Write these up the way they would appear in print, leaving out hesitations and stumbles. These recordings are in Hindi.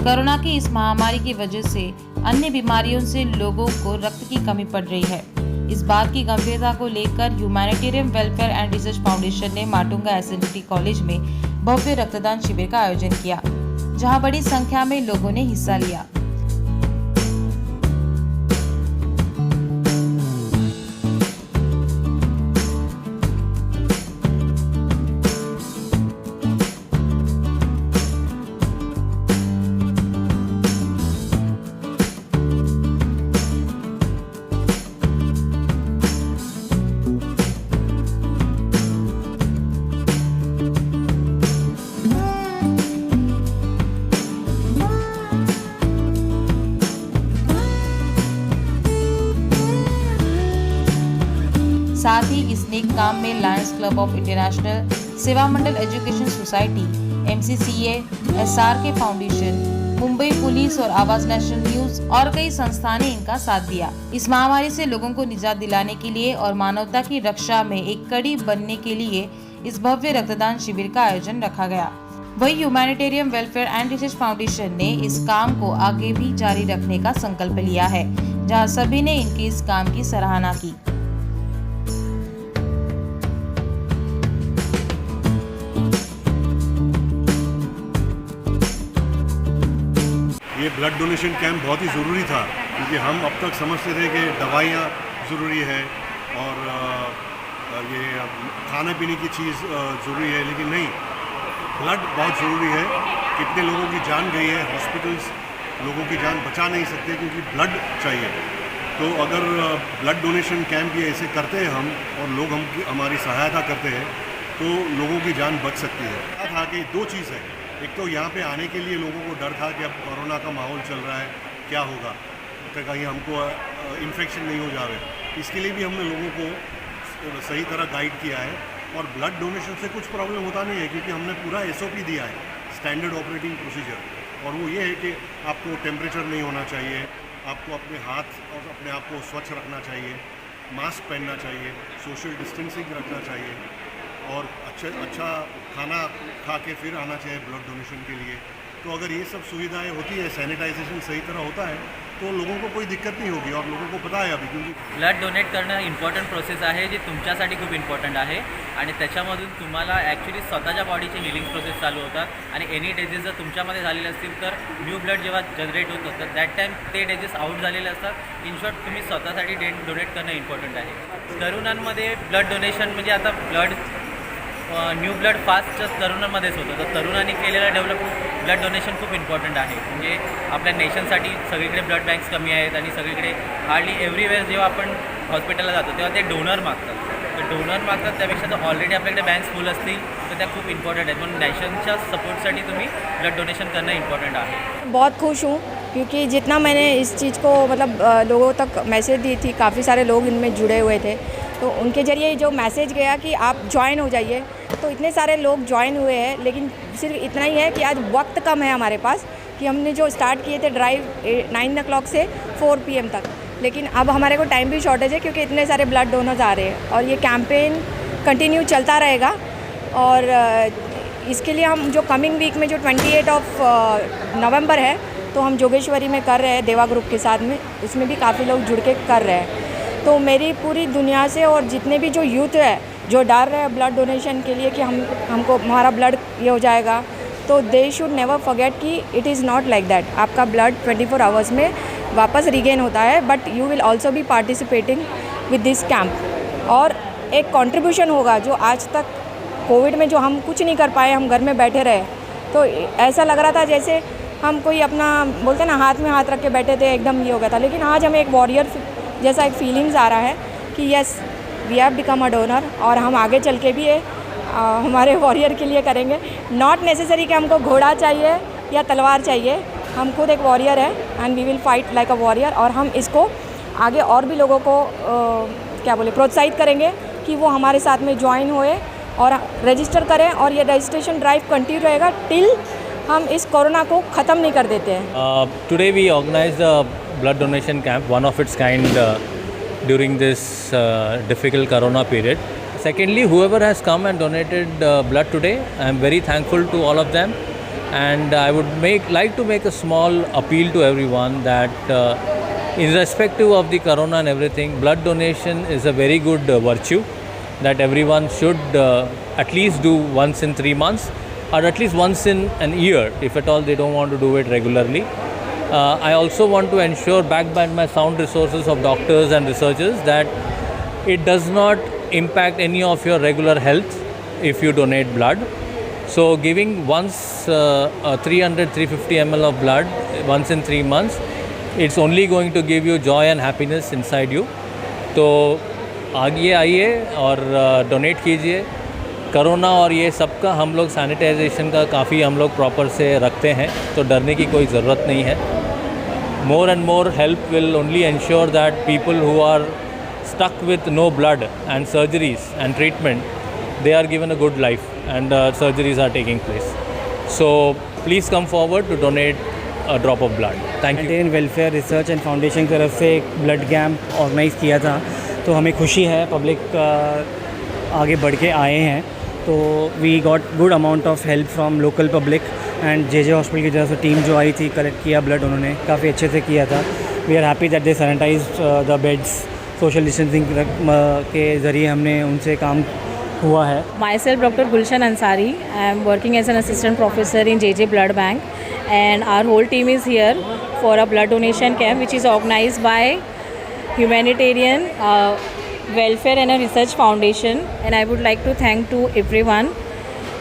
कोरोना की इस महामारी की वजह से अन्य बीमारियों से लोगों को रक्त की कमी पड़ रही है। इस बात की गंभीरता को लेकर humanitarian welfare and research foundation ने माटुंगा एसएनडीटी कॉलेज में भव्य रक्तदान शिविर का आयोजन किया, जहां बड़ी संख्या में लोगों ने हिस्सा लिया। साथ ही इस नेक काम में Lions club of international, Seva Mandal education society, MCCA, SRK foundation, Mumbai police और आवाज नेशनल न्यूज और कई संस्थाएं ने इनका साथ दिया। इस महामारी से लोगों को निजात दिलाने के लिए और मानवता की रक्षा में एक कड़ी बनने के लिए इस भव्य रक्तदान शिविर का आयोजन रखा गया। वही humanitarian welfare and research foundation ने इस काम को आगे भी जारी रखने का संकल्प लिया है, जहां सभी ने इनके इस काम की सराहना की। ये ब्लड डोनेशन कैंप बहुत ही ज़रूरी था, क्योंकि हम अब तक समझते थे कि दवाइयाँ ज़रूरी है और ये खाने पीने की चीज़ ज़रूरी है, लेकिन नहीं, ब्लड बहुत ज़रूरी है। कितने लोगों की जान गई है, हॉस्पिटल्स लोगों की जान बचा नहीं सकते क्योंकि ब्लड चाहिए। तो अगर ब्लड डोनेशन कैंप ये ऐसे करते हैं हम और लोग हमारी सहायता करते हैं तो लोगों की जान बच सकती है। क्या था कि दो चीज़ है, एक तो यहाँ पे आने के लिए लोगों को डर था कि अब कोरोना का माहौल चल रहा है, क्या होगा, तो कहीं हमको इन्फेक्शन नहीं हो जाए, इसके लिए भी हमने लोगों को सही तरह गाइड किया है। और ब्लड डोनेशन से कुछ प्रॉब्लम होता नहीं है, क्योंकि हमने पूरा SOP दिया है, स्टैंडर्ड ऑपरेटिंग प्रोसीजर, और वो ये है कि आपको टेम्परेचर नहीं होना चाहिए, आपको अपने हाथ और अपने आप को स्वच्छ रखना चाहिए, मास्क पहनना चाहिए, सोशल डिस्टेंसिंग रखना चाहिए और अच्छा खाना खा के फिर आना चाहिए ब्लड डोनेशन के लिए। तो अगर ये सब सुविधाएं होती है, सैनिटाइजेशन सही तरह होता है, तो लोगों को कोई दिक्कत नहीं होगी और लोगों को पता आहे अभी, क्योंकि ब्लड डोनेट करणं इम्पॉर्टंट प्रोसेस आहे, जी तुमच्यासाठी खूप इम्पॉर्टंट आहे आणि त्याच्यामधून तुम्हाला ॲक्च्युली स्वतःच्या बॉडीची हिलिंग प्रोसेस चालू होतात आणि एनी डिजीज जर तुमच्यामध्ये झालेले असतील तर न्यू ब्लड जेव्हा जनरेट होतं तर दॅट टाईम ते डिजीज आउट झालेले असतात। इन शॉर्ट तुम्ही स्वतःसाठी डोनेट करणं इम्पॉर्टंट आहे। तरुणांमध्ये ब्लड डोनेशन म्हणजे आता न्यू ब्लड फास्ट तरुणांमध्येच होतं, तर तरुणांनी केलेलं ब्लड डोनेशन खूप इम्पॉर्टंट आहे। म्हणजे आपल्या नेशनसाठी सगळीकडे ब्लड बँक्स कमी आहेत आणि सगळीकडे हार्डली एव्हरीवेअर जेव्हा आपण हॉस्पिटलला जातो तेव्हा ते डोनर मागतात, तर डोनर मागतात त्यापेक्षा जर ऑलरेडी आपल्याकडे बँक्स फुल असतील तर त्या खूप इम्पॉर्टंट आहेत, म्हणून नॅशनच्या सपोर्टसाठी तुम्ही ब्लड डोनेशन करणं इम्पॉर्टंट आहे। बहुत खुश हूँ क्योंकि जितना मैंने इस चीज़ को मतलब लोगों तक मैसेज दी थी, काफ़ी सारे लोग इनमें जुड़े हुए थे, तो उनके ज़रिए जो मैसेज गया कि आप ज्वाइन हो जाइए, तो इतने सारे लोग ज्वाइन हुए हैं। लेकिन सिर्फ इतना ही है कि आज वक्त कम है हमारे पास, कि हमने जो स्टार्ट किए थे ड्राइव 9 o'clock से 4 PM तक, लेकिन अब हमारे को टाइम भी शॉर्टेज है क्योंकि इतने सारे ब्लड डोनर्स आ रहे हैं और ये कैंपेन कंटिन्यू चलता रहेगा। और इसके लिए हम जो कमिंग वीक में जो 28 नवंबर है तो हम जोगेश्वरी में कर रहे हैं देवा ग्रुप के साथ में, उसमें भी काफ़ी लोग जुड़ के कर रहे हैं। तो मेरी पूरी दुनिया से और जितने भी जो यूथ है जो डर रहे हैं ब्लड डोनेशन के लिए कि हमको हमारा ब्लड ये हो जाएगा, तो दे शुड नेवर फॉरगेट कि it is not like that. आपका ब्लड 24 आवर्स में वापस रिगेन होता है, but you will also be participating with this camp. और एक कंट्रीब्यूशन होगा, जो आज तक कोविड में जो हम कुछ नहीं कर पाए, हम घर में बैठे रहे, तो ऐसा लग रहा था जैसे हम कोई अपना बोलते हैं ना हाथ में हाथ रख के बैठे थे, एकदम ये हो गया था। लेकिन आज हमें एक वॉरियर जैसा एक फीलिंग्स आ रहा है कि yes we have become a donor, और हम आगे चल के भी ये हमारे वॉरियर के लिए करेंगे। नॉट नेसेसरी कि हमको घोड़ा चाहिए या तलवार चाहिए, हम खुद एक वॉरियर है and we will fight like a warrior. और हम इसको आगे और भी लोगों को क्या बोले प्रोत्साहित करेंगे कि वो हमारे साथ में ज्वाइन होए और रजिस्टर करें, और ये रजिस्ट्रेशन ड्राइव कंटिन्यू रहेगा टिल हम इस कोरोना को ख़त्म नहीं कर देते हैं। Today we organized a blood donation camp, one of its kind during this difficult corona period. Secondly, whoever has come and donated blood today, I am very thankful to all of them. And I would like to make a small appeal to everyone that irrespective of the corona and everything, blood donation is a very good virtue that everyone should at least do once in 3 months, or at least once in an year if at all they don't want to do it regularly. I also want to ensure, backed by my sound resources of doctors and researchers, that it does not impact any of your regular health if you donate blood. So giving once 350 ml of blood once in 3 months, it's only going to give you joy and happiness inside you. तो आगे आइए और डोनेट कीजिए. कोरोना और ये सब का हम लोग सैनिटाइजेशन का काफ़ी हम लोग प्रॉपर से रखते हैं, तो डरने की कोई ज़रूरत नहीं है. More and more help will only ensure that people who are stuck with no blood and surgeries and treatment, they are given a good life and surgeries are taking place. So please come forward to donate a drop of blood. Thank you. Indian welfare research and foundation की तरफ से एक ब्लड कैंप ऑर्गेनाइज़ किया था, तो हमें खुशी है पब्लिक आगे बढ़ के आए हैं. तो we got good amount of help from local public and J hospital की तरफ से टीम जो आई थी कलेक्ट किया ब्लड, उन्होंने काफ़ी अच्छे से किया था. We are happy that they sanitise the beds. Social distancing के ज़रिए हमने उनसे काम हुआ है. Myself, Dr. Gulshan Ansari. I am working as an assistant professor in JJ Blood Bank, and our whole team is here for a blood donation camp which is organized by Humanitarian Welfare and a Research Foundation. And I would like to thank to everyone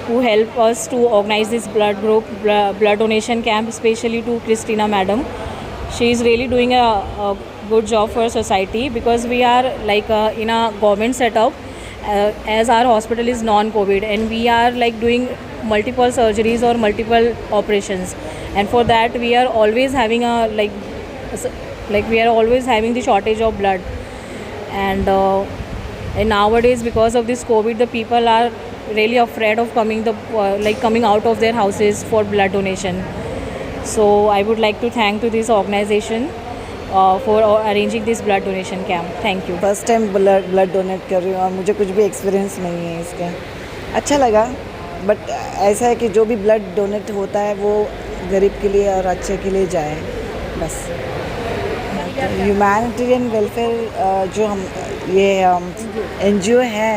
who helped us to organize this blood donation camp, especially to Christina Madam. She is really doing a good job for society, because we are like in a government setup. As our hospital is non-COVID, and we are like doing multiple surgeries or multiple operations, and for that we are always having a we are always having the shortage of blood, and nowadays because of this COVID, the people are really afraid of coming out of their houses for blood donation. So I would like to thank to this organization for arranging this blood donation camp. Thank you. First time blood donate कर रही हूँ और मुझे कुछ भी एक्सपीरियंस नहीं है इसका. अच्छा लगा, बट ऐसा है कि जो भी ब्लड डोनेट होता है वो गरीब के लिए और अच्छे के लिए जाए बस. ह्यूमैनिटेरियन वेलफेयर जो हम ये NGO है,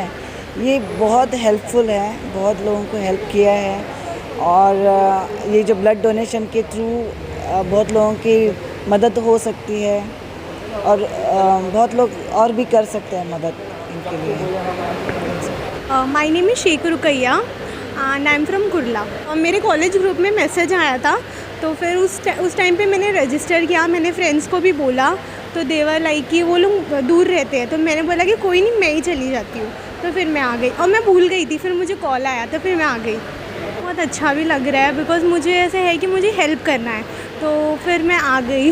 ये बहुत हेल्पफुल है, बहुत लोगों को हेल्प किया है. और ये जो ब्लड डोनेशन के थ्रू बहुत लोगों की मदद हो सकती है, और बहुत लोग और भी कर सकते हैं मदद इनके लिए. My name is Sheikh Ruqaiya and I am from Kurla. मेरे कॉलेज ग्रुप में मैसेज आया था, तो फिर उस टाइम पे मैंने रजिस्टर किया. मैंने फ्रेंड्स को भी बोला, तो देवर लाइक कि वो लोग दूर रहते हैं, तो मैंने बोला कि कोई नहीं, मैं ही चली जाती हूँ. तो फिर मैं आ गई, और मैं भूल गई थी, फिर मुझे कॉल आया, तो फिर मैं आ गई. बहुत अच्छा भी लग रहा है, बिकॉज़ मुझे ऐसे है कि मुझे हेल्प करना है, तो फिर मैं आ गई.